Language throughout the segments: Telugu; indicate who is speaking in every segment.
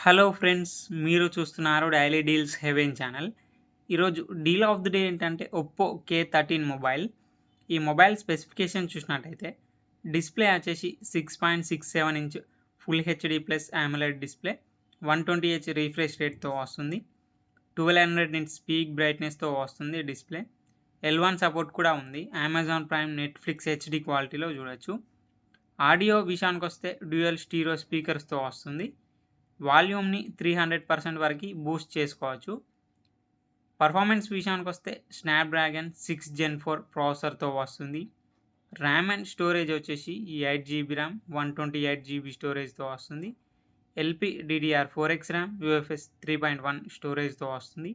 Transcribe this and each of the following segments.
Speaker 1: హలో ఫ్రెండ్స్, మీరు చూస్తున్నారు డైలీ డీల్స్ హెవెన్ ఛానల్. ఈరోజు డీల్ ఆఫ్ ది డే ఏంటంటే ఒప్పో K13 మొబైల్. ఈ మొబైల్ స్పెసిఫికేషన్ చూసినట్టయితే డిస్ప్లే వచ్చేసి 6.67 inch full HD plus AMOLED display, 120Hz refresh రేట్తో వస్తుంది. 1200 నిట్స్ పీక్ బ్రైట్నెస్తో వస్తుంది డిస్ప్లే. L1 సపోర్ట్ కూడా ఉంది. అమెజాన్ ప్రైమ్, నెట్ఫ్లిక్స్ హెచ్డి క్వాలిటీలో చూడొచ్చు. ఆడియో విషయానికి వస్తే డ్యూయల్ స్టీరియో స్పీకర్స్తో వస్తుంది. వాల్యూమ్ని 300% వరకు బూస్ట్ చేసుకోవచ్చు. పర్ఫార్మెన్స్ విషయానికి వస్తే స్నాప్డ్రాగన్ 6 Gen 4 ప్రాసెసర్తో వస్తుంది. ర్యామ్ అండ్ స్టోరేజ్ వచ్చేసి 8 GB ర్యామ్, 128 GB స్టోరేజ్తో వస్తుంది. LPDDR4X ర్యామ్, UFS 3.1 స్టోరేజ్తో వస్తుంది.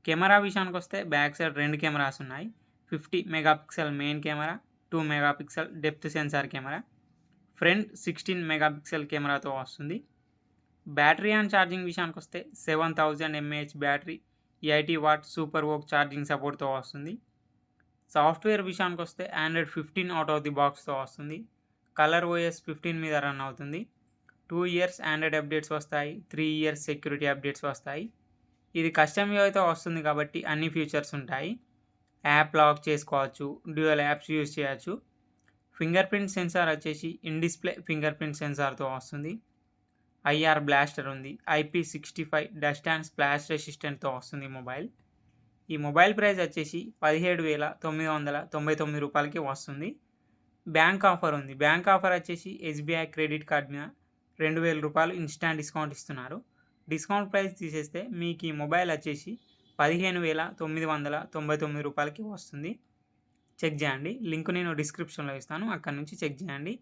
Speaker 1: కెమెరా విషయానికి వస్తే బ్యాక్ సైడ్ 2 కెమెరాస్ ఉన్నాయి. 50 megapixel main camera, 2 megapixel depth sensor camera. Front 16 megapixel కెమెరాతో వస్తుంది. బ్యాటరీ అండ్ ఛార్జింగ్ విషయానికి వస్తే 7000 mAh battery, 80 watt super VOOC charging సపోర్ట్తో వస్తుంది. సాఫ్ట్వేర్ విషయానికి వస్తే Android 15 అవుట్ ఆఫ్ ది బాక్స్తో వస్తుంది. కలర్ OS 15 మీద రన్ అవుతుంది. 2 years ఆండ్రాయిడ్ అప్డేట్స్ వస్తాయి, 3 years సెక్యూరిటీ అప్డేట్స్ వస్తాయి. ఇది కస్టమ్ అయితే వస్తుంది కాబట్టి అన్ని ఫీచర్స్ ఉంటాయి. యాప్ లాక్ చేసుకోవచ్చు, డ్యూయల్ యాప్స్ యూజ్ చేయొచ్చు. ఫింగర్ ప్రింట్ సెన్సార్ వచ్చేసి ఇన్ డిస్ప్లే ఫింగర్ ప్రింట్ సెన్సార్తో వస్తుంది. IR బ్లాస్టర్ ఉంది. IP65 డస్ట్ అండ్ స్ప్లాష్ రెసిస్టెంట్తో వస్తుంది మొబైల్. ఈ మొబైల్ ప్రైస్ వచ్చేసి 17,999 రూపాయలకి వస్తుంది. బ్యాంక్ ఆఫర్ ఉంది. బ్యాంక్ ఆఫర్ వచ్చేసి SBI క్రెడిట్ కార్డ్ మీద 2,000 రూపాయలు ఇన్స్టాంట్ డిస్కౌంట్ ఇస్తున్నారు. డిస్కౌంట్ ప్రైస్ తీసేస్తే మీకు ఈ మొబైల్ వచ్చేసి 15,999 రూపాయలకి వస్తుంది. చెక్ చేయండి. లింక్ నేను డిస్క్రిప్షన్లో ఇస్తాను, అక్కడ నుంచి చెక్ చేయండి.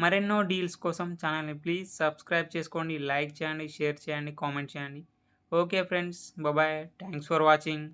Speaker 1: మరెన్నో డీల్స్ కోసం ఛానల్ని ప్లీజ్ సబ్స్క్రైబ్ చేసుకోండి, లైక్ చేయండి, షేర్ చేయండి, కామెంట్ చేయండి. Okay friends, bye. Thanks for watching.